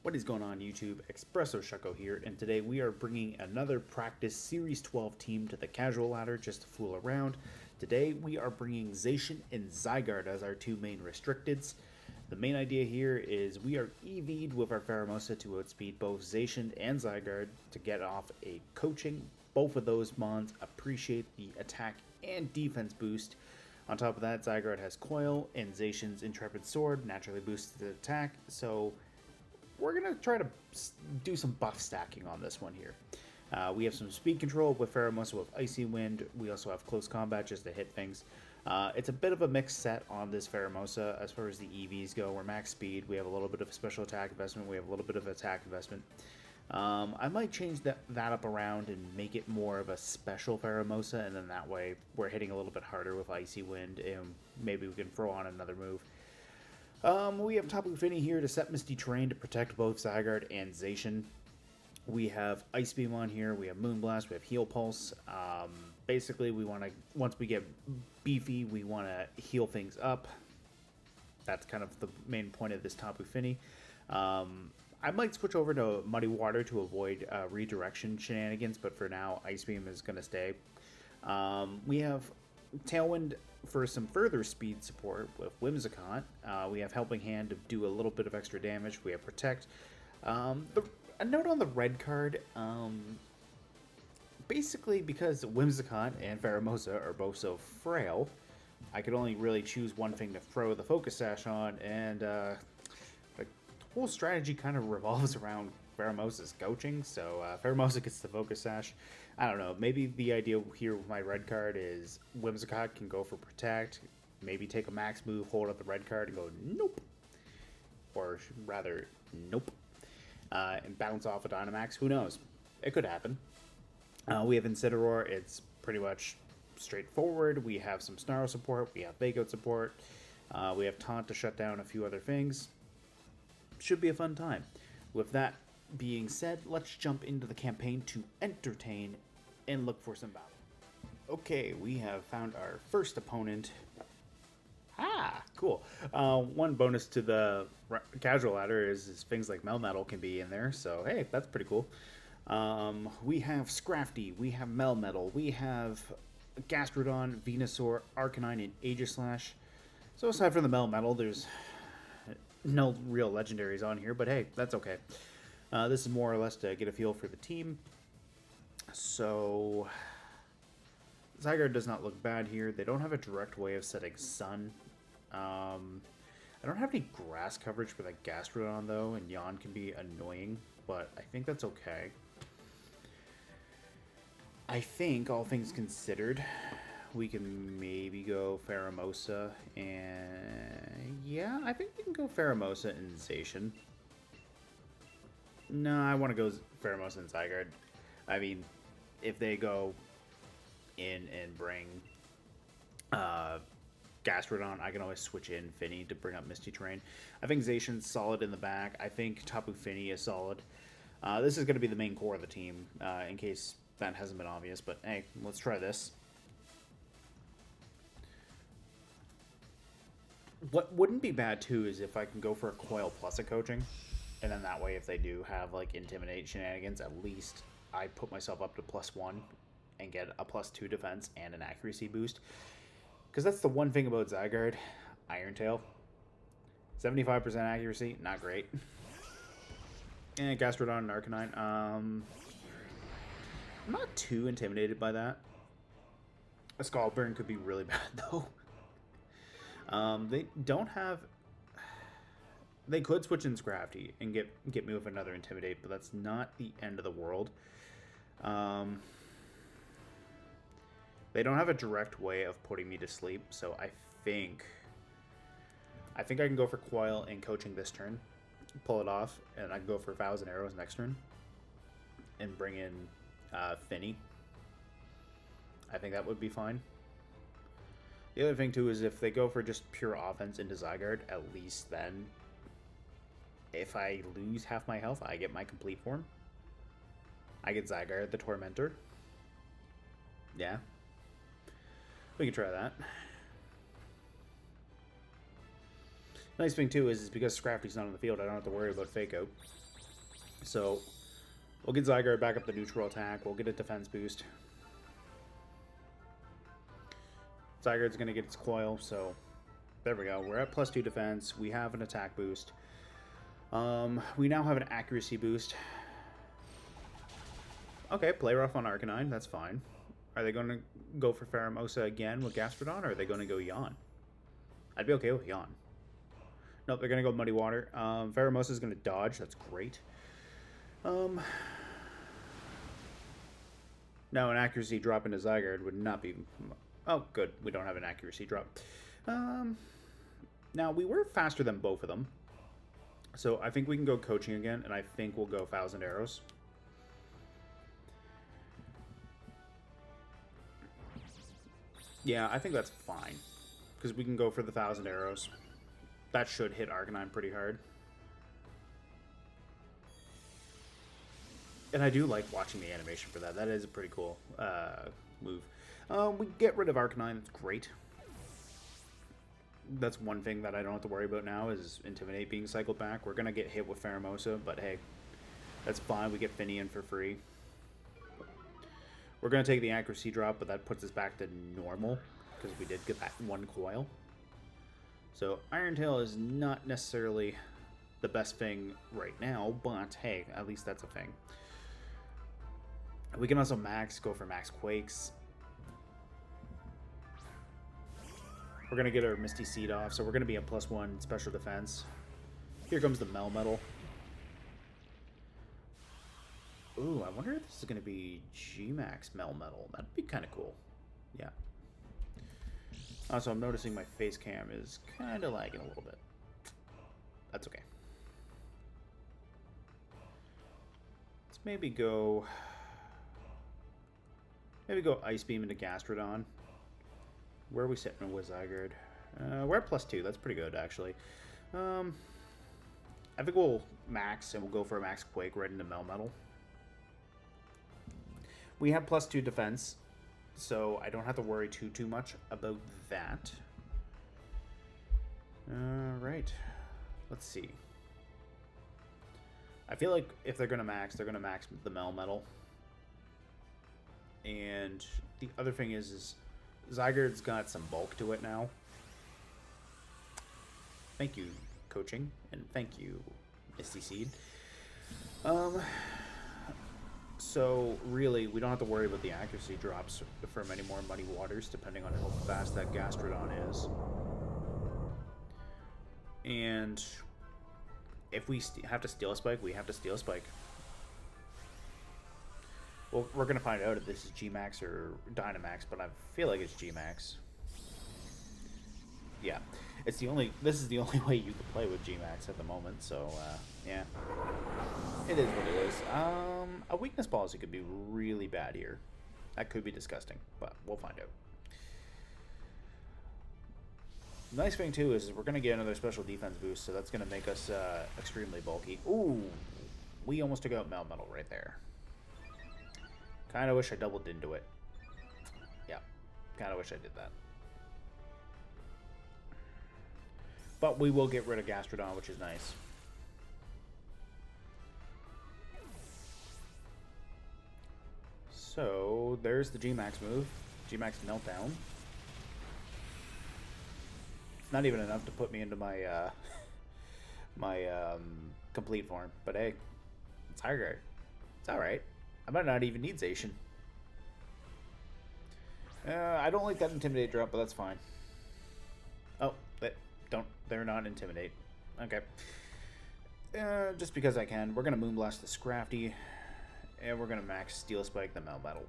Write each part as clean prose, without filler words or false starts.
What is going on YouTube? Espresso Shucko here, and today we are bringing another practice Series 12 team to the casual ladder just to fool around. Today we are bringing Zacian and Zygarde as our two main restricteds. The main idea here is we are EV'd with our Pheromosa to outspeed both Zacian and Zygarde to get off a coaching. Both of those mons appreciate the attack and defense boost. On top of that, Zygarde has Coil, and Zacian's Intrepid Sword naturally boosts the attack, so we're going to try to do some buff stacking on this one here. We have some speed control with Pheromosa with Icy Wind. We also have close combat just to hit things. It's a bit of a mixed set on this Pheromosa as far as the EVs go. We're max speed. We have a little bit of special attack investment. We have a little bit of attack investment. I might change that up around and make it more of a special Pheromosa, and then that way we're hitting a little bit harder with Icy Wind, and maybe we can throw on another move. We have Tapu Fini here to set Misty Terrain to protect both Zygarde and Zacian. We have Ice Beam on here, we have Moonblast, we have Heal Pulse. Basically, we want to, once we get beefy, we want to heal things up. That's kind of the main point of this Tapu Fini. I might switch over to Muddy Water to avoid redirection shenanigans, but for now, Ice Beam is going to stay. We have Tailwind for some further speed support with Whimsicott. We have Helping Hand to do a little bit of extra damage. We have Protect. A note on the red card. Basically, because Whimsicott and Pheromosa are both so frail, I could only really choose one thing to throw the Focus Sash on, and the whole strategy kind of revolves around Pheromosa's coaching, so Pheromosa gets the Focus Sash. I don't know, maybe the idea here with my red card is Whimsicott can go for Protect, maybe take a max move, hold up the red card, and go nope. Or rather, nope. And bounce off a Dynamax, who knows? It could happen. We have Incineroar, it's pretty much straightforward. We have some Snarl support, we have Vagoat support, we have Taunt to shut down a few other things. Should be a fun time. With that being said, let's jump into the campaign to entertain and look for some battle. Okay, we have found our first opponent. Ah, cool. One bonus to the casual ladder is things like Melmetal can be in there, so hey, that's pretty cool. We have Scrafty, we have Melmetal, we have Gastrodon, Venusaur, Arcanine, and Aegislash. So aside from the Melmetal, there's no real legendaries on here, but hey, that's okay. This is more or less to get a feel for the team. So Zygarde does not look bad here. They don't have a direct way of setting Sun. I don't have any grass coverage for that Gastrodon though, and Yawn can be annoying, but I think that's okay. I think, all things considered, we can maybe go Pheromosa, and yeah, I think we can go Pheromosa and Zacian. No, I want to go Pheromosa and Zygarde. I mean, if they go in and bring Gastrodon, I can always switch in Fini to bring up Misty Terrain. I think Zacian's solid in the back. I think Tapu Fini is solid. This is going to be the main core of the team, in case that hasn't been obvious, but hey, let's try this. What wouldn't be bad too is if I can go for a Coil plus a coaching, and then that way if they do have like Intimidate shenanigans, at least I put myself up to +1 and get a +2 defense and an accuracy boost. Because that's the one thing about Zygarde, Iron Tail. 75% accuracy, not great. And Gastrodon and Arcanine. I'm not too intimidated by that. A Scald Burn could be really bad though. They don't have... They could switch in Scrafty and get me with another Intimidate, but that's not the end of the world. They don't have a direct way of putting me to sleep, so I think I can go for Coil and coaching this turn, pull it off, and I can go for Vows and Arrows next turn, and bring in Fini. I think that would be fine. The other thing, too, is if they go for just pure offense into Zygarde, at least then, if I lose half my health, I get my complete form. I get Zygarde, the Tormentor. Yeah. We can try that. Nice thing, too, is because Scrafty's not on the field, I don't have to worry about Fake Out. So we'll get Zygarde back up the neutral attack. We'll get a defense boost. Zygarde's going to get its Coil, so there we go. We're at +2 defense. We have an attack boost. We now have an accuracy boost. Okay, play rough on Arcanine. That's fine. Are they going to go for Pheromosa again with Gastrodon, or are they going to go Yawn? I'd be okay with Yawn. Nope, they're going to go Muddy Water. Pheromosa is going to dodge. That's great. Now, an accuracy drop into Zygarde would not be... Oh, good. We don't have an accuracy drop. Now, we were faster than both of them. So I think we can go Coaching again, and I think we'll go 1,000 Arrows. Yeah, I think that's fine. Because we can go for the 1,000 Arrows. That should hit Arcanine pretty hard. And I do like watching the animation for that. That is a pretty cool move. We get rid of Arcanine. That's great. That's one thing that I don't have to worry about now is Intimidate being cycled back. We're going to get hit with Pheromosa, but hey, that's fine. We get Fini in for free. We're going to take the accuracy drop, but that puts us back to normal because we did get that one Coil. So Iron Tail is not necessarily the best thing right now, but hey, at least that's a thing. We can also go for Max Quakes. We're going to get our Misty Seed off, so we're going to be a +1 special defense. Here comes the Melmetal. Ooh, I wonder if this is going to be G-Max Melmetal. That'd be kind of cool. Yeah. Also, I'm noticing my face cam is kind of lagging a little bit. That's okay. Let's maybe go Ice Beam into Gastrodon. Where are we sitting with Zygarde? We're at +2. That's pretty good, actually. I think we'll max, and we'll go for a Max Quake right into Melmetal. We have +2 defense, so I don't have to worry too much about that. Alright. Let's see. I feel like if they're going to max the Melmetal. And the other thing is Zygarde's got some bulk to it now. Thank you, Coaching, and thank you, Misty Seed. So really, we don't have to worry about the accuracy drops from any more Muddy Waters, depending on how fast that Gastrodon is. And if we have to Steel Spike, we have to Steel Spike. Well, we're going to find out if this is G-Max or Dynamax, but I feel like it's G-Max. Yeah. This is the only way you can play with G-Max at the moment, so, yeah. It is what it is. A weakness policy could be really bad here. That could be disgusting, but we'll find out. The nice thing, too, is we're going to get another special defense boost, so that's going to make us extremely bulky. Ooh! We almost took out Melmetal right there. Kind of wish I doubled into it. Yeah, kind of wish I did that. But we will get rid of Gastrodon, which is nice. So, there's the G-Max move. G-Max Meltdown. It's not even enough to put me into my, complete form. But hey, it's Zygarde. It's alright. I might not even need Zacian. I don't like that Intimidate drop, but that's fine. Oh, they're not Intimidate. Okay. Just because I can. We're going to Moonblast the Scrafty, and we're going to max Steel Spike the Melmetal.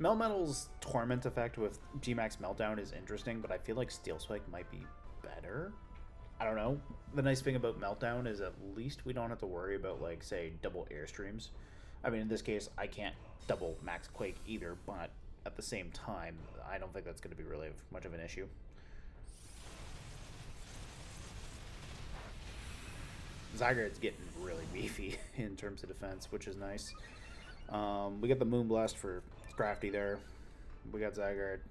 Melmetal's Torment effect with G-Max Meltdown is interesting, but I feel like Steel Spike might be better. I don't know. The nice thing about Meltdown is at least we don't have to worry about, like, say, double Airstreams. I mean, in this case, I can't double Max Quake either, but at the same time, I don't think that's going to be really much of an issue. Zygarde's getting really beefy in terms of defense, which is nice. We got the Moonblast for Scrafty there. We got Zygarde.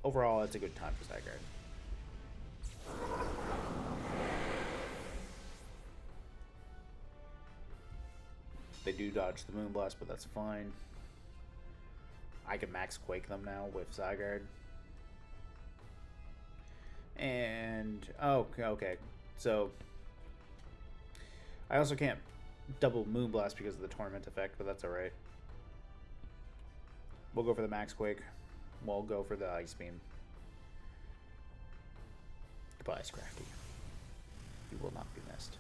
Overall, it's a good time for Zygarde. They do dodge the Moonblast, but that's fine. I can max Quake them now with Zygarde. And, oh, okay. So, I also can't double Moonblast because of the Torment effect, but that's alright. We'll go for the Max Quake. We'll go for the Ice Beam. Goodbye, Scrafty. You will not be missed.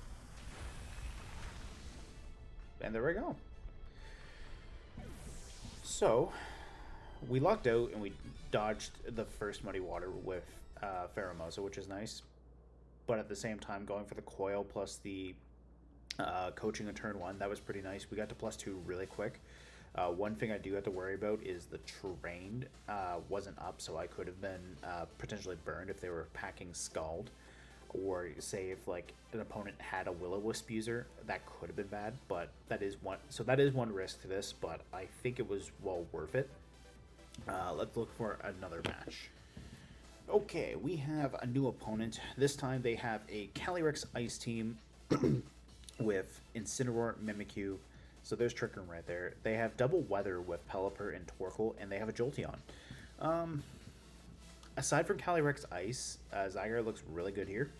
And there we go. So, we lucked out and we dodged the first Muddy Water with Pheromosa, which is nice. But at the same time, going for the Coil plus the coaching on turn 1, that was pretty nice. We got to +2 really quick. One thing I do have to worry about is the terrain wasn't up, so I could have been potentially burned if they were packing Scald. Or say if like an opponent had a Will-O-Wisp user, that could have been bad, but that is one risk to this, but I think it was well worth it. Let's look for another match. Okay, we have a new opponent. This time they have a Calyrex Ice team with Incineroar, Mimikyu. So there's Trick Room right there. They have double Weather with Pelipper and Torkoal, and they have a Jolteon. Aside from Calyrex Ice, Zygarde looks really good here.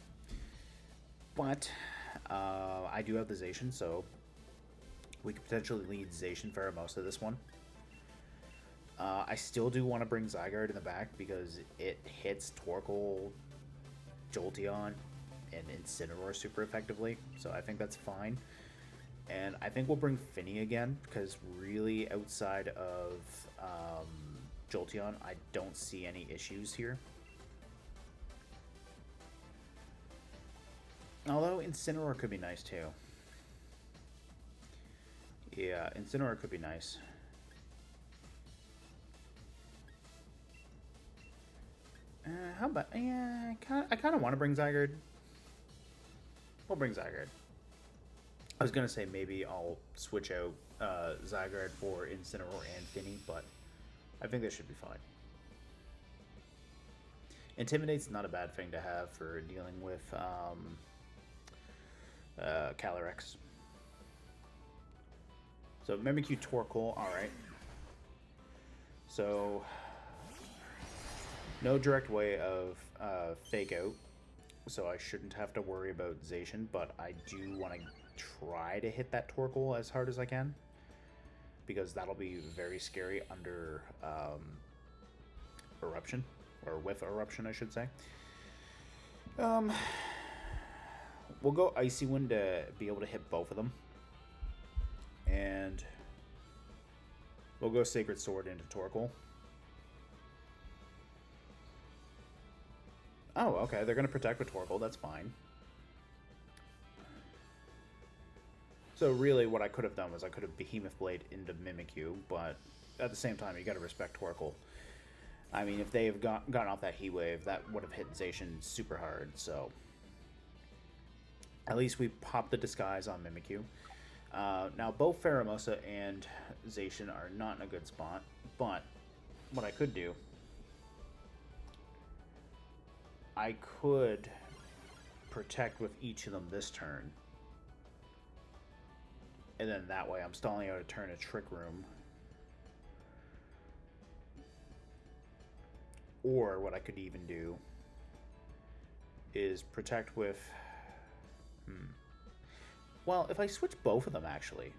But I do have the Zacian, so we could potentially lead Zacian Pheromosa this one. I still do want to bring Zygarde in the back because it hits Torkoal, Jolteon, and Incineroar super effectively. So I think that's fine. And I think we'll bring Fini again because really outside of Jolteon, I don't see any issues here. Although Incineroar could be nice too. Yeah, Incineroar could be nice. How about... Yeah, I kind of want to bring Zygarde. We'll bring Zygarde. I was going to say maybe I'll switch out Zygarde for Incineroar and Fini, but I think this should be fine. Intimidate's not a bad thing to have for dealing with Calyrex. So Mimikyu, Torkoal, alright. So no direct way of fake out, so I shouldn't have to worry about Zacian, but I do want to try to hit that Torkoal as hard as I can, because that'll be very scary under Eruption, or with Eruption, I should say. We'll go Icy Wind to be able to hit both of them, and we'll go Sacred Sword into Torkoal. Oh, okay, they're going to protect with Torkoal, that's fine. So really what I could have done was I could have Behemoth Blade into Mimikyu, but at the same time you got to respect Torkoal. I mean, if they have gotten off that Heat Wave, that would have hit Zacian super hard, so... At least we popped the Disguise on Mimikyu. Now, both Pheromosa and Zacian are not in a good spot, but what I could do... I could protect with each of them this turn. And then that way I'm stalling out a turn of Trick Room. Or what I could even do is protect with... Well, if I switch both of them, actually,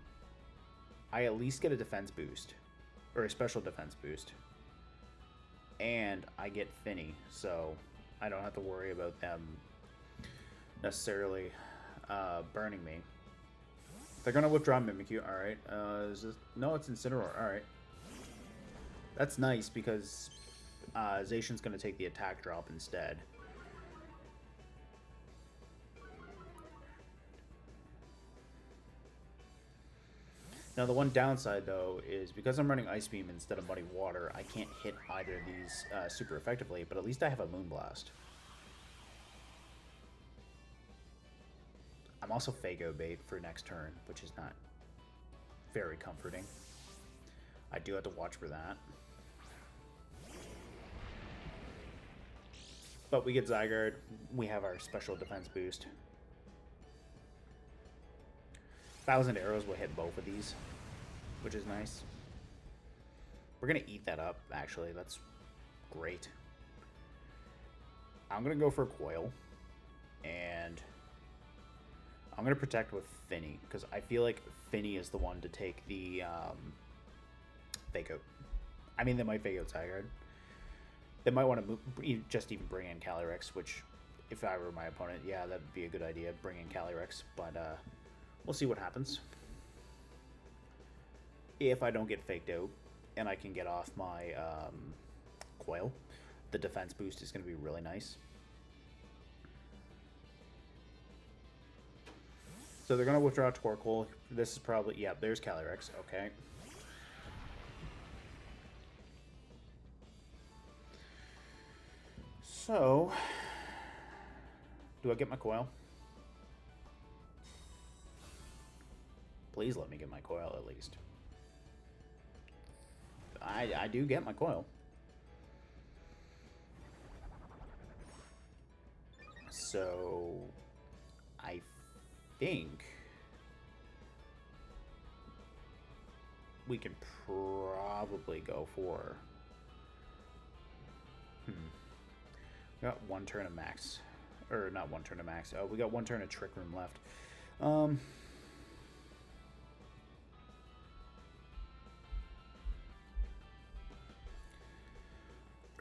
I at least get a defense boost. Or a special defense boost. And I get Fini, so I don't have to worry about them necessarily burning me. They're going to withdraw Mimikyu. Alright. No, it's Incineroar. Alright. That's nice because Zacian's going to take the attack drop instead. Now, the one downside, though, is because I'm running Ice Beam instead of Muddy Water, I can't hit either of these super effectively, but at least I have a Moonblast. I'm also Faygo bait for next turn, which is not very comforting. I do have to watch for that. But we get Zygarde. We have our special defense boost. 1,000 arrows will hit both of these, which is nice. We're going to eat that up, actually. That's great. I'm going to go for Coil. And I'm going to protect with Fini, because I feel like Fini is the one to take the Fake Out. I mean, they might Fake Out Zygarde. They might want to just even bring in Calyrex, which, if I were my opponent, yeah, that would be a good idea, bring in Calyrex. But we'll see what happens. If I don't get faked out, and I can get off my Coil, the defense boost is going to be really nice. So they're going to withdraw Torkoal. This is probably... Yeah, there's Calyrex. Okay. So... Do I get my Coil? Please let me get my Coil at least. I do get my Coil. So... I think we can probably go for we got one turn of max, or not one turn of max. Oh, we got one turn of Trick Room left. I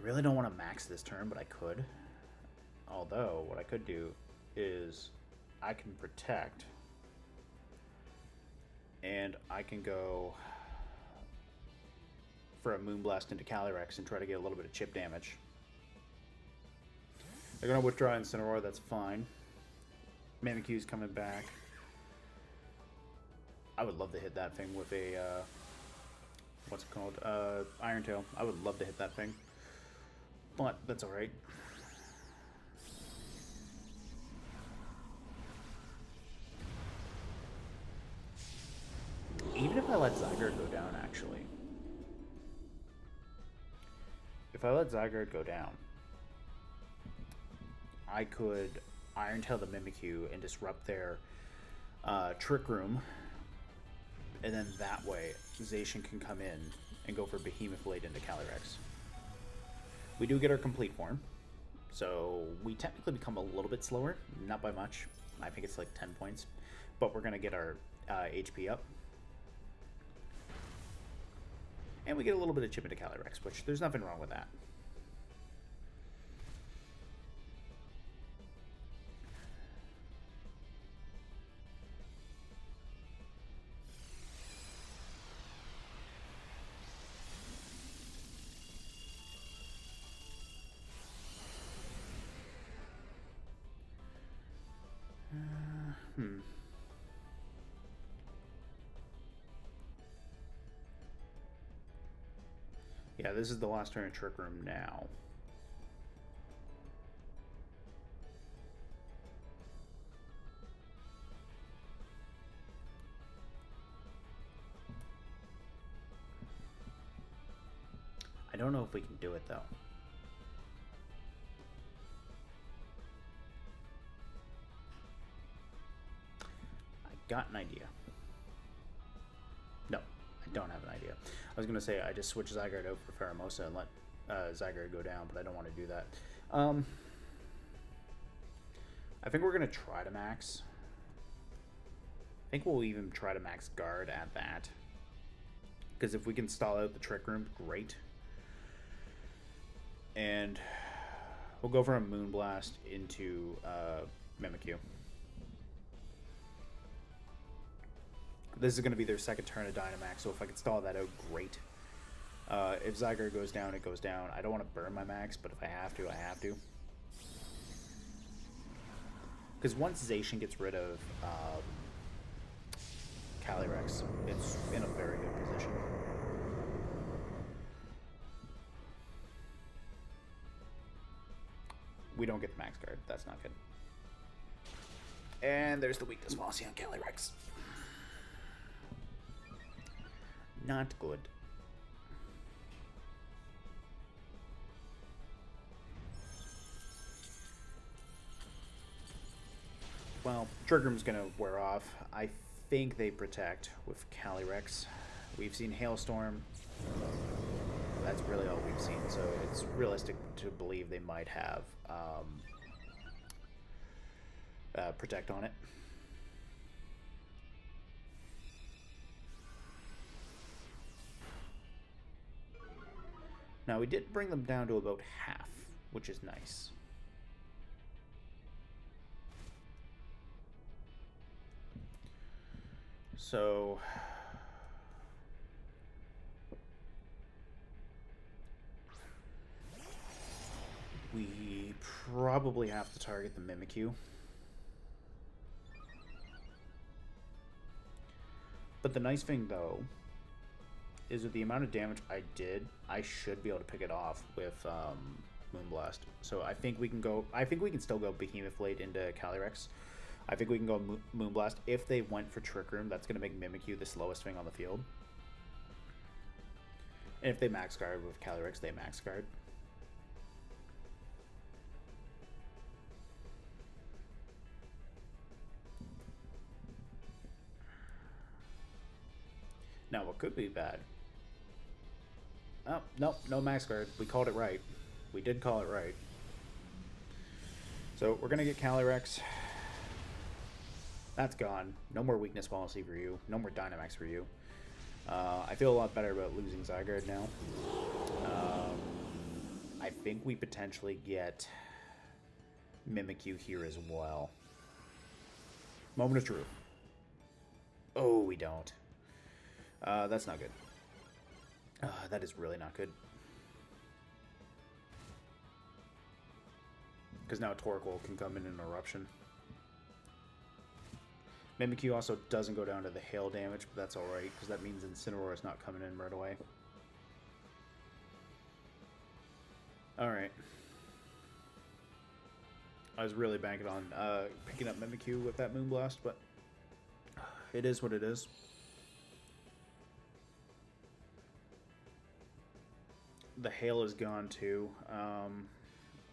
really don't want to max this turn, but I could. Although what I could do is I can protect, and I can go for a Moonblast into Calyrex and try to get a little bit of chip damage. They're going to withdraw Incineroar, that's fine. Mimikyu's coming back. I would love to hit that thing with a, what's it called? Iron Tail. I would love to hit that thing, but that's alright. Even if I let Zygarde go down, actually. If I let Zygarde go down, I could Iron Tail the Mimikyu and disrupt their Trick Room. And then that way, Zacian can come in and go for Behemoth Blade into Calyrex. We do get our complete form. So we technically become a little bit slower. Not by much. I think it's like 10 points. But we're going to get our HP up. And we get a little bit of chip into Calyrex, which there's nothing wrong with that. Yeah, this is the last turn of Trick Room now. I don't know if we can do it, though. I got an idea. No, I don't have an idea. I was going to say I just switch Zygarde out for Pheromosa and let Zygarde go down, but I don't want to do that. I think we're going to try to max. I think we'll even try to max guard at that. Because if we can stall out the Trick Room, great. And we'll go for a Moonblast into Mimikyu. This is going to be their second turn of Dynamax, so if I can stall that out, great. If Zygarde goes down, it goes down. I don't want to burn my max, but if I have to, I have to. Because once Zacian gets rid of Calyrex, it's in a very good position. We don't get the max guard. That's not good. And there's the weakness policy on Calyrex. Not good. Well, Trick Room's going to wear off. I think they protect with Calyrex. We've seen Hailstorm. That's really all we've seen, so it's realistic to believe they might have protect on it. Now, we did bring them down to about half, which is nice. So we probably have to target the Mimikyu. But the nice thing, though, is with the amount of damage I did, I should be able to pick it off with Moonblast. So I think we can go. I think we can still go Behemoth Blade into Calyrex. I think we can go Moonblast. If they went for Trick Room, that's going to make Mimikyu the slowest thing on the field. And if they Max Guard with Calyrex, they Max Guard. Now, what could be bad? Oh, nope, no Max Guard. We called it right. We did call it right. So we're going to get Calyrex. That's gone. No more Weakness Policy for you. No more Dynamax for you. I feel a lot better about losing Zygarde now. I think we potentially get Mimikyu here as well. Moment of truth. Oh, we don't. That's not good. That is really not good. Because now Torkoal can come in an Eruption. Mimikyu also doesn't go down to the hail damage, but that's alright, because that means Incineroar is not coming in right away. Alright. I was really banking on picking up Mimikyu with that Moonblast, but it is what it is. The hail is gone too.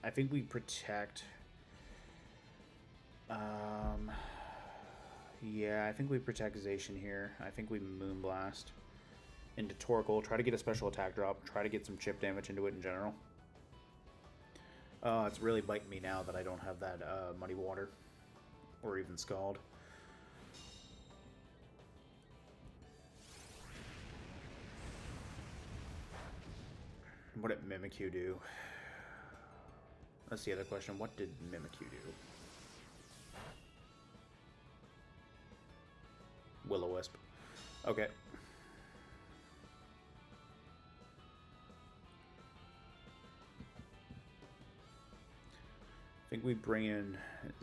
I think we protect. Yeah, I think we protect Zacian here. I think we Moonblast into Torkoal. Try to get a special attack drop. Try to get some chip damage into it in general. It's really biting me now that I don't have that Muddy Water or even Scald. What did Mimikyu do? That's the other question. What did Mimikyu do? Will-O-Wisp. Okay. I think we bring in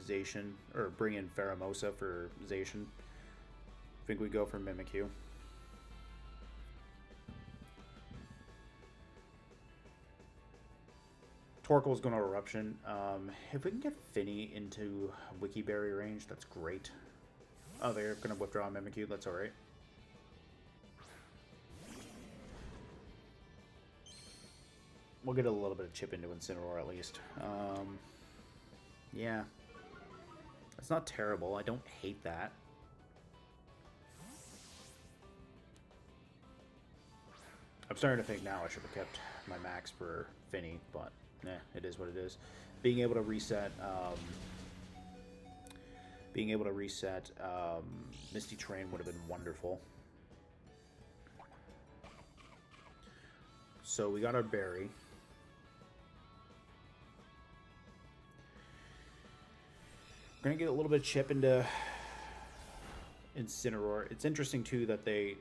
Zacian, or bring in Pheromosa for Zacian. I think we go for Mimikyu. Torkoal's going to Eruption. If we can get Fini into Wiki Berry range, that's great. Oh, they're going to withdraw Mimikyu. That's alright. We'll get a little bit of chip into Incineroar at least. Yeah. That's not terrible. I don't hate that. I'm starting to think now I should have kept my max for Fini, but it is what it is. Being able to reset Misty Terrain would have been wonderful. So we got our berry. We're gonna get a little bit of chip into Incineroar. It's interesting too that they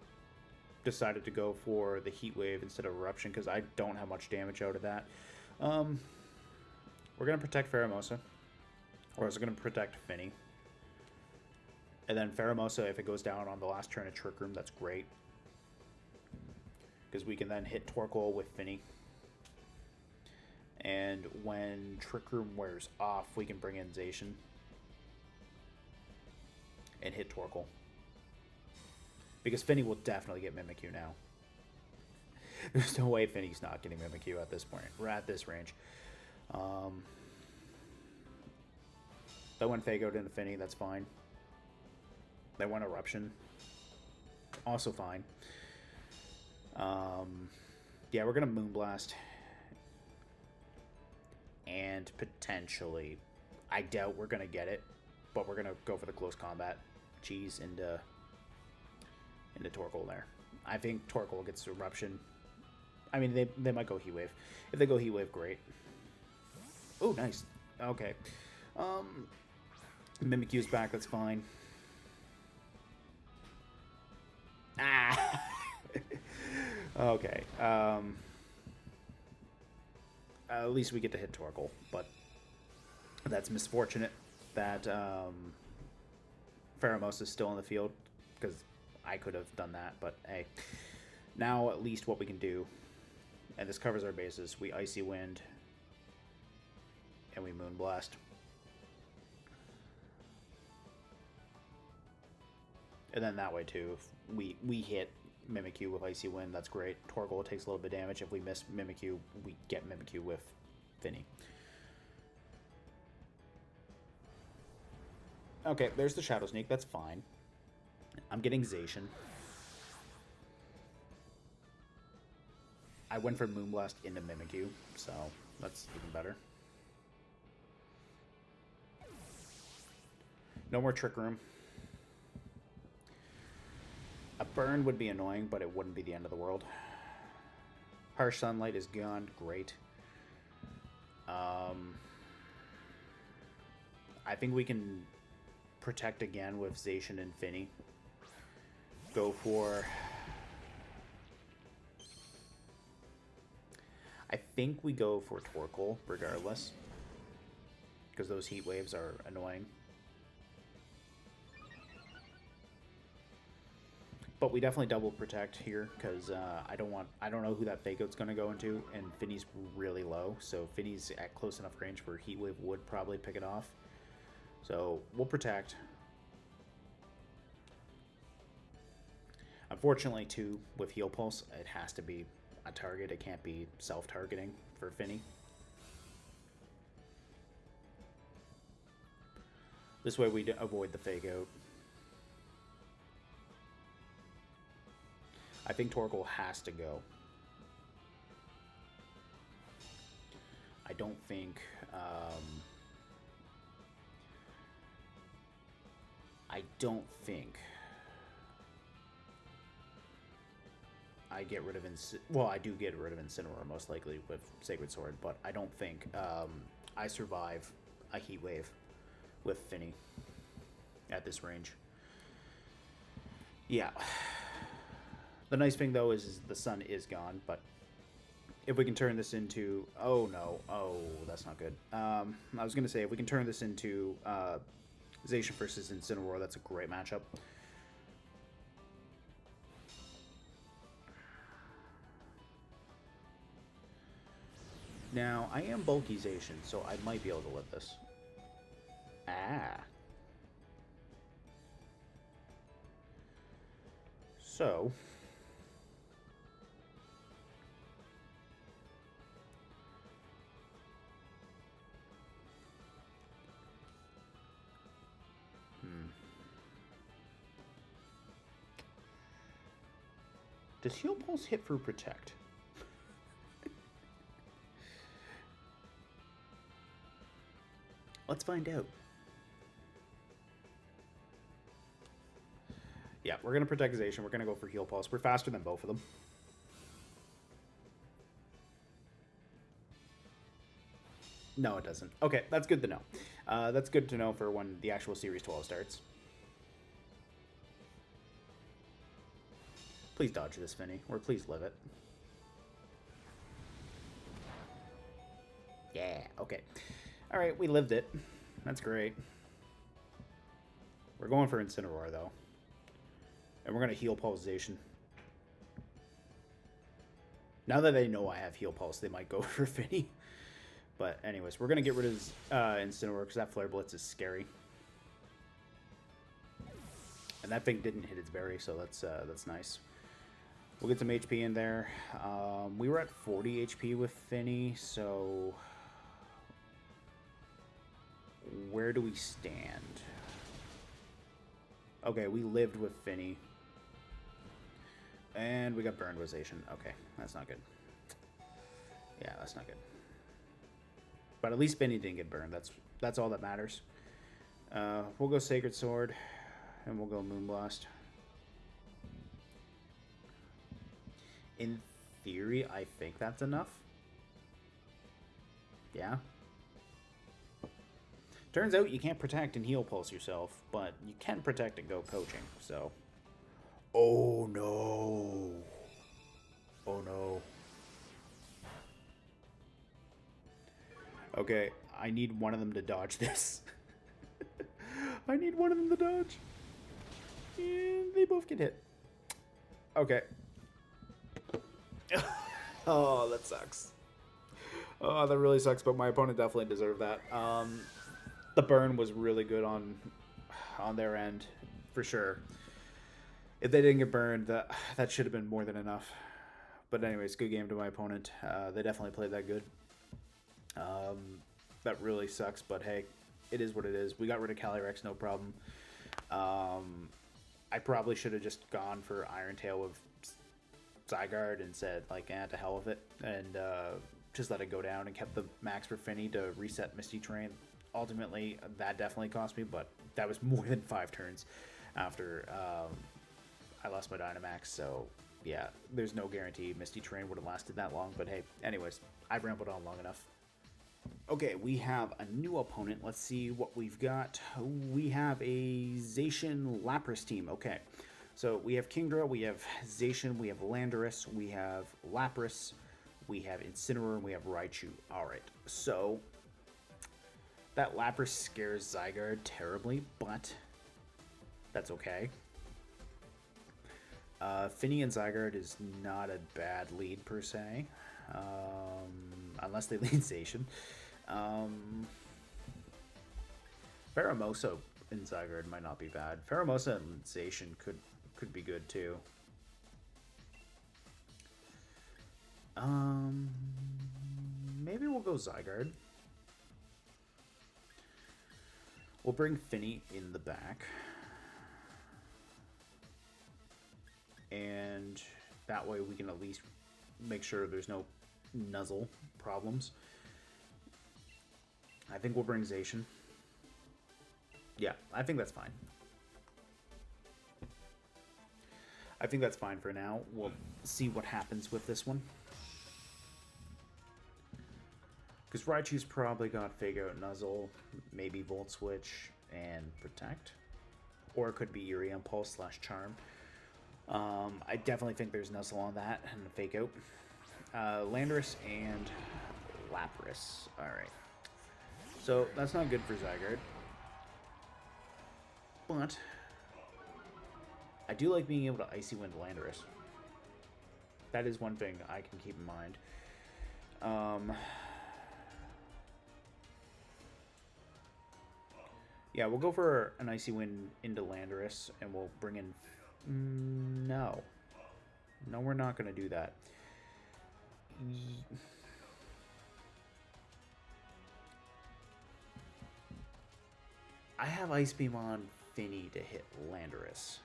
decided to go for the Heat Wave instead of Eruption, because I don't have much damage out of that. We're gonna protect Pheromosa, or is it gonna protect Fini? And then Pheromosa, if it goes down on the last turn of Trick Room, that's great. Because we can then hit Torkoal with Fini. And when Trick Room wears off, we can bring in Zacian. And hit Torkoal. Because Fini will definitely get Mimikyu now. There's no way Fini's not getting Mimikyu at this point. We're at this range. That went Fagoed into Fini, that's fine. They want Eruption. Also fine. Yeah, we're going to Moonblast. And potentially, I doubt we're going to get it, but we're going to go for the close combat. Cheese into Torkoal there. I think Torkoal gets Eruption. I mean, they might go Heat Wave. If they go Heat Wave, great. Oh, nice. Okay. Mimikyu's back, that's fine. Ah! Okay. At least we get to hit Torkoal, but that's misfortunate that Pheromosa is still in the field, because I could have done that, but hey. Now at least what we can do, and this covers our bases, we Icy Wind, and we Moonblast. And then that way too, if we hit Mimikyu with Icy Wind, that's great. Torkoal takes a little bit of damage. If we miss Mimikyu, we get Mimikyu with Fini. Okay, there's the Shadow Sneak, that's fine. I'm getting Zacian. I went for Moonblast into Mimikyu, so that's even better. No more Trick Room. A burn would be annoying, but it wouldn't be the end of the world. Harsh Sunlight is gone. Great. I think we can protect again with Zacian and Fini. Go for... I think we go for Torkoal, regardless. Because those Heat Waves are annoying. But we definitely double protect here, because I don't know who that Fake Out's going to go into, and Fini's really low, so Fini's at close enough range where Heat Wave would probably pick it off. So we'll protect. Unfortunately, too, with Heal Pulse, it has to be a target. It can't be self-targeting for Fini. This way we avoid the Fake Out. I think Torkoal has to go. I don't think... I get rid of well, I do get rid of Incineroar most likely with Sacred Sword, but I don't think I survive a Heat Wave with Fini at this range. Yeah. The nice thing though is the sun is gone, but if we can turn this into... Oh no. Oh, that's not good. I was going to say, if we can turn this into Zacian versus Incineroar, that's a great matchup. Now, I am bulky Zacian, so I might be able to live this. Ah. So... Does Heal Pulse hit for Protect? Let's find out. Yeah, we're going to Protect Zacian. We're going to go for Heal Pulse. We're faster than both of them. No, it doesn't. Okay, that's good to know. That's good to know for when the actual Series 12 starts. Please dodge this, Fini, or please live it. Yeah, okay. Alright, we lived it. That's great. We're going for Incineroar, though. And we're going to Heal Pulse Zacian. Now that they know I have Heal Pulse, they might go for Fini. But anyways, we're going to get rid of Incineroar because that Flare Blitz is scary. And that thing didn't hit its berry, so that's nice. We'll get some HP in there. We were at 40 HP with Fini, so... Where do we stand? Okay, we lived with Fini. And we got burned with Zacian. Okay, that's not good. Yeah, that's not good. But at least Fini didn't get burned. That's all that matters. We'll go Sacred Sword. And we'll go Moonblast. In theory, I think that's enough. Yeah. Turns out you can't protect and heal pulse yourself, but you can protect and go coaching, so. Oh no. Oh no. Okay, I need one of them to dodge this. I need one of them to dodge. And they both get hit. Okay. Oh, that sucks. Oh, that really sucks, but my opponent definitely deserved that. The burn was really good on their end, for sure. If they didn't get burned, that should have been more than enough. But anyways, good game to my opponent. They definitely played that good. That really sucks, but hey, it is what it is. We got rid of Calyrex, no problem. I probably should have just gone for Iron Tail with Zygarde and said, like, to hell with it. And just let it go down and kept the max for Fini to reset Misty Terrain. Ultimately, that definitely cost me, but that was more than 5 turns after I lost my Dynamax. So, yeah, there's no guarantee Misty Terrain would have lasted that long. But hey, anyways, I've rambled on long enough. Okay, we have a new opponent. Let's see what we've got. We have a Zacian Lapras team. Okay, so we have Kingdra, we have Zacian, we have Landorus, we have Lapras, we have Incineroar, and we have Raichu. Alright, so that Lapras scares Zygarde terribly, but that's okay. Fini and Zygarde is not a bad lead per se, unless they lead Zacian. Pheromosa and Zygarde might not be bad. Pheromosa and Zacian could be good too. Maybe we'll go Zygarde. We'll bring Fini in the back. And that way we can at least make sure there's no nuzzle problems. I think we'll bring Zacian. Yeah, I think that's fine. I think that's fine for now. We'll see what happens with this one. Because Raichu's probably got Fake Out, Nuzzle, maybe Volt Switch, and Protect. Or it could be Eerie Impulse / Charm. I definitely think there's Nuzzle on that and Fake Out. Landorus and Lapras. Alright. So, that's not good for Zygarde. But I do like being able to Icy Wind Landorus. That is one thing I can keep in mind. Yeah, we'll go for an Icy Wind into Landorus, and we'll bring in... No. No, we're not going to do that. I have Ice Beam on Fini to hit Landorus.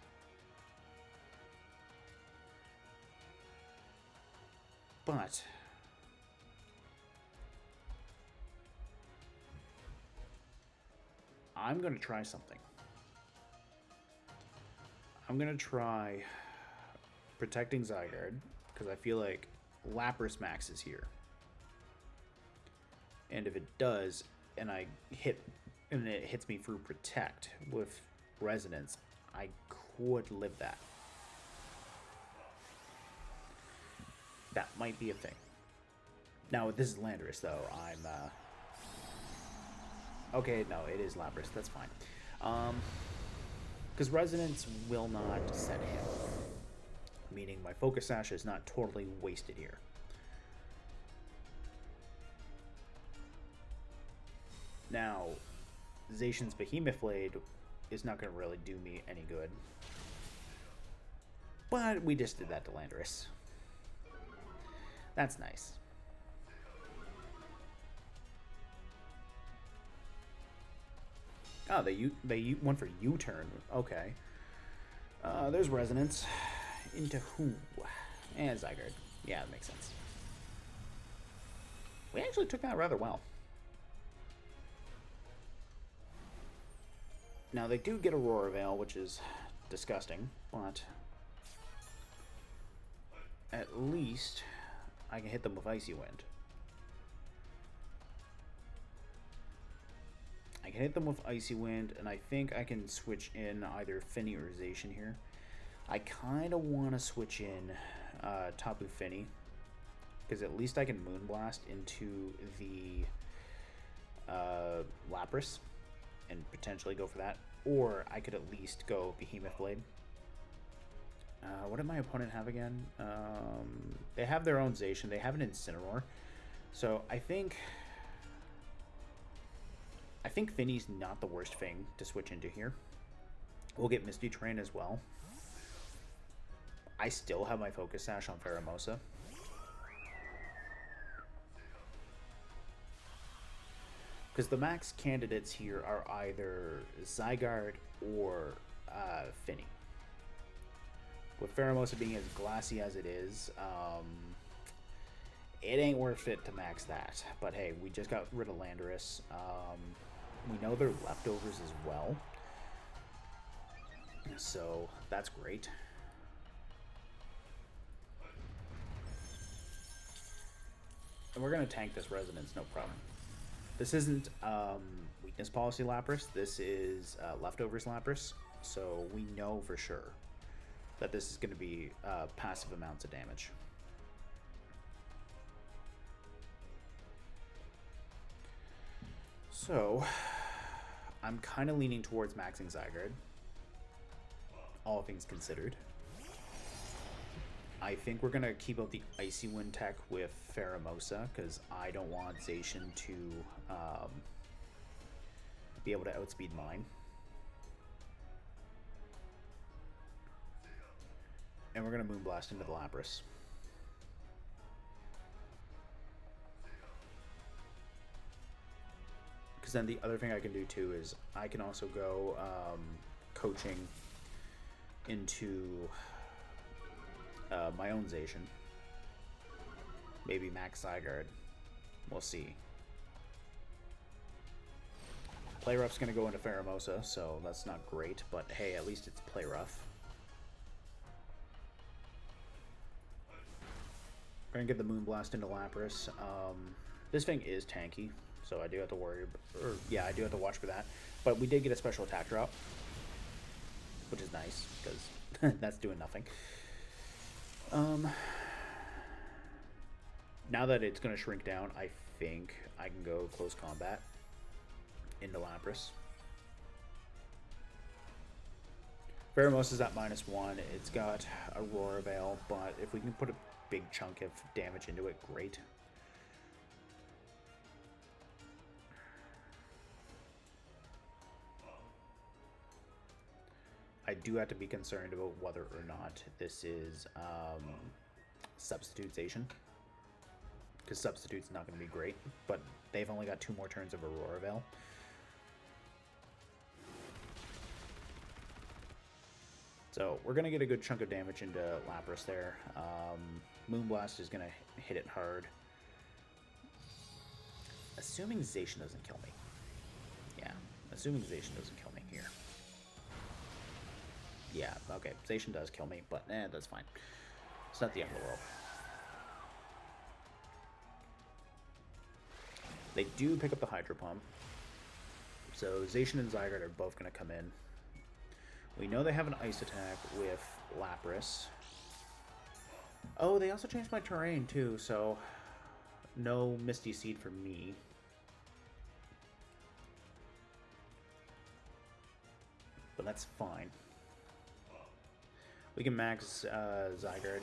But I'm going to try something. I'm going to try protecting Zygarde, because I feel like Lapras Max is here. And if it does, and it hits me through Protect with Resonance, I could live that. That might be a thing. Now, this is Landorus, though. Okay, no, it is Lapras. That's fine. Because Resonance will not set him. Meaning my Focus Sash is not totally wasted here. Now, Zacian's Behemoth Blade is not going to really do me any good. But we just did that to Landorus. That's nice. Oh, they went for U-turn. Okay. There's Resonance. Into who? And Zygarde. Yeah, that makes sense. We actually took that rather well. Now, they do get Aurora Veil, which is disgusting, but at least I can hit them with Icy Wind. I can hit them with Icy Wind, and I think I can switch in either Fini or Zacian here. I kind of want to switch in Tapu Fini, because at least I can Moonblast into the Lapras and potentially go for that. Or I could at least go Behemoth Blade. What did my opponent have again? They have their own Zacian. They have an Incineroar. So I think Fini's not the worst thing to switch into here. We'll get Misty Terrain as well. I still have my Focus Sash on Pheromosa. Because the max candidates here are either Zygarde or Fini. With Pheromosa being as glassy as it is, it ain't worth it to max that. But hey, we just got rid of Landorus. We know they're leftovers as well. So that's great. And we're going to tank this Resonance, no problem. This isn't Weakness Policy Lapras. This is Leftovers Lapras. So we know for sure that this is going to be passive amounts of damage. So I'm kind of leaning towards maxing Zygarde, all things considered. I think we're going to keep out the Icy Wind tech with Pheromosa, because I don't want Zacian to be able to outspeed mine. And we're going to Moonblast into the Lapras. Because then the other thing I can do too is I can also go coaching into my own Zacian. Maybe max Zygarde. We'll see. Play Rough's going to go into Pheromosa, so that's not great, but hey, at least it's Play Rough. We're going to get the Moonblast into Lapras. This thing is tanky, so I do have to worry, or yeah, I do have to watch for that. But we did get a special attack drop, which is nice, because that's doing nothing. Now that it's going to shrink down, I think I can go close combat into Lapras. Pheromosa's at -1. It's got Aurora Veil, but if we can put a big chunk of damage into it, great. I do have to be concerned about whether or not this is Substitutization, because Substitute's not going to be great, but they've only got 2 more turns of Aurora Veil. So we're going to get a good chunk of damage into Lapras there. Moonblast is going to hit it hard. Assuming Zacian doesn't kill me. Yeah, assuming Zacian doesn't kill me here. Yeah, okay, Zacian does kill me, but that's fine. It's not the end of the world. They do pick up the Hydro Pump. So Zacian and Zygarde are both going to come in. We know they have an Ice attack with Lapras. Oh, they also changed my terrain too, so no Misty Seed for me. But that's fine. We can max Zygarde.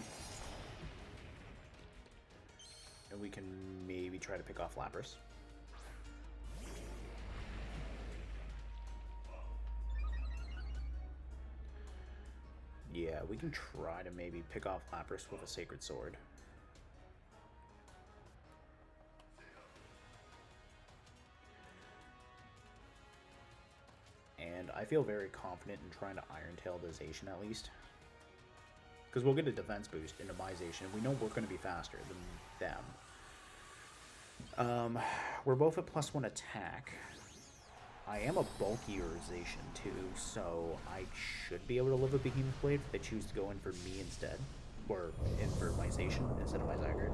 And we can maybe try to pick off Lapras. Yeah, we can try to maybe pick off Lapras with a Sacred Sword. And I feel very confident in trying to Iron Tail the Zacian at least. Because we'll get a defense boost into my Zacian. We know we're going to be faster than them. We're both at +1 attack. I am a bulkier Zacian too, so I should be able to live a Behemoth Blade if they choose to go in for me instead. Or in for my Zacian instead of my Zygarde.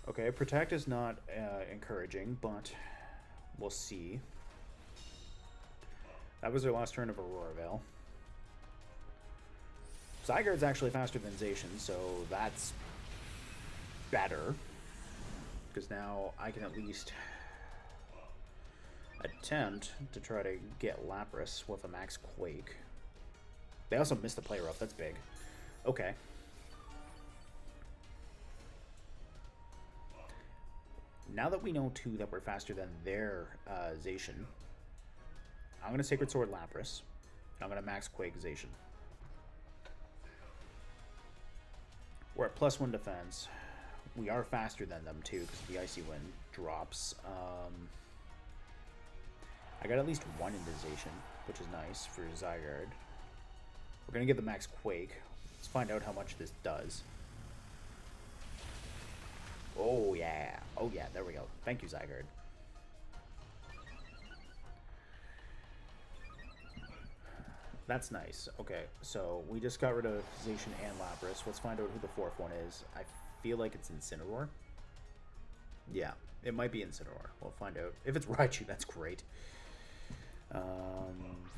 Okay, Protect is not encouraging, but we'll see. That was their last turn of Aurora Veil. Zygarde's actually faster than Zacian, so that's better. Because now I can at least attempt to try to get Lapras with a Max Quake. They also missed the play rough, that's big. Okay. Now that we know, too, that we're faster than their Zacian, I'm going to Sacred Sword Lapras. I'm going to Max Quake Zacian. We're at +1 defense. We are faster than them, too, because the Icy Wind drops. I got at least one into Zacian, which is nice for Zygarde. We're going to get the Max Quake. Let's find out how much this does. Oh, yeah. Oh, yeah. There we go. Thank you, Zygarde. That's nice. Okay, so we just got rid of Zacian and Lapras. Let's find out who the fourth one is. I feel like it's Incineroar. Yeah, it might be Incineroar. We'll find out. If it's Raichu, that's great.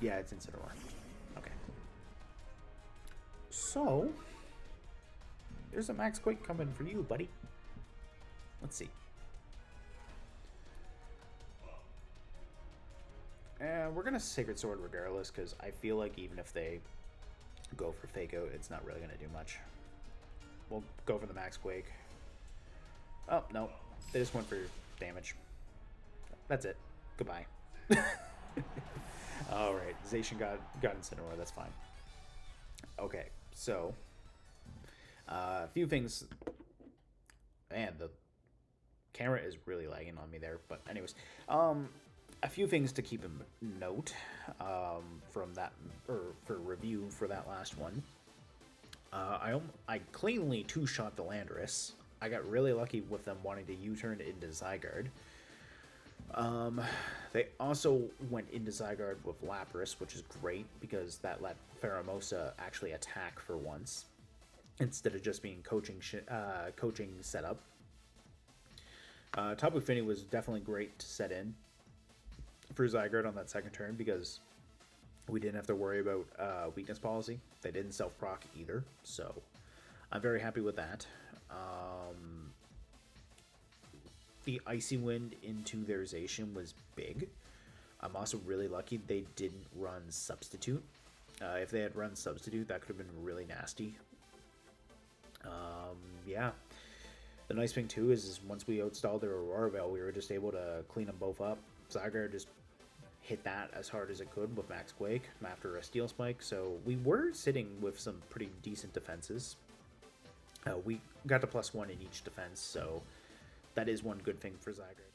Yeah, it's Incineroar. Okay. So, there's a Max Quake coming for you, buddy. Let's see. We're going to Sacred Sword regardless, because I feel like even if they go for Fake Out, it's not really going to do much. We'll go for the Max Quake. Oh, no. They just went for damage. That's it. Goodbye. Alright, Zacian got Incineroar, that's fine. Okay, so a few things. Man, the camera is really lagging on me there, but anyways, a few things to keep in note from that, or for review for that last one. I cleanly two-shot the Landorus. I got really lucky with them wanting to U-turn into Zygarde. They also went into Zygarde with Lapras, which is great because that let Pheromosa actually attack for once instead of just being coaching setup. Tapu Fini was definitely great to set in for Zygarde on that second turn because we didn't have to worry about weakness policy. They didn't self-proc either, so I'm very happy with that. The Icy Wind into their Zacian was big. I'm also really lucky they didn't run Substitute. If they had run Substitute, that could have been really nasty. Yeah. The nice thing, too, is once we outstalled their Aurora Veil, we were just able to clean them both up. Zygarde just hit that as hard as it could with Max Quake after a Steel Spike, so we were sitting with some pretty decent defenses. We got to +1 in each defense, so that is one good thing for Zygarde.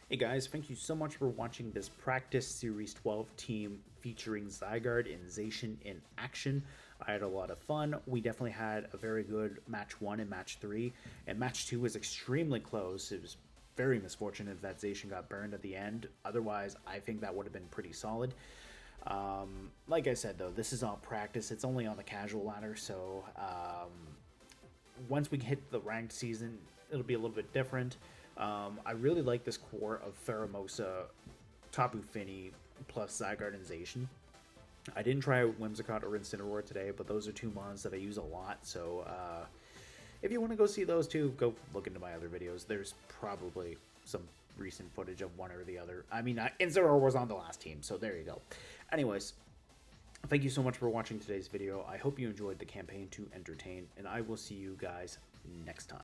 Hey guys, thank you so much for watching this Practice Series 12 team featuring Zygarde and Zacian in action. I had a lot of fun. We definitely had a very good Match 1 and Match 3, and Match 2 was extremely close. It was very misfortunate that Zacian got burned at the end. Otherwise, I think that would have been pretty solid. Like I said, though, this is all practice. It's only on the casual ladder, so once we hit the ranked season, it'll be a little bit different. I really like this core of Pheromosa, Tapu Fini, plus Zygarde and Zacian. I didn't try out Whimsicott or Incineroar today, but those are two mons that I use a lot, so if you want to go see those two, go look into my other videos. There's probably some recent footage of one or the other. I mean, Incineroar was on the last team, so there you go. Anyways, thank you so much for watching today's video. I hope you enjoyed the campaign to entertain, and I will see you guys next time.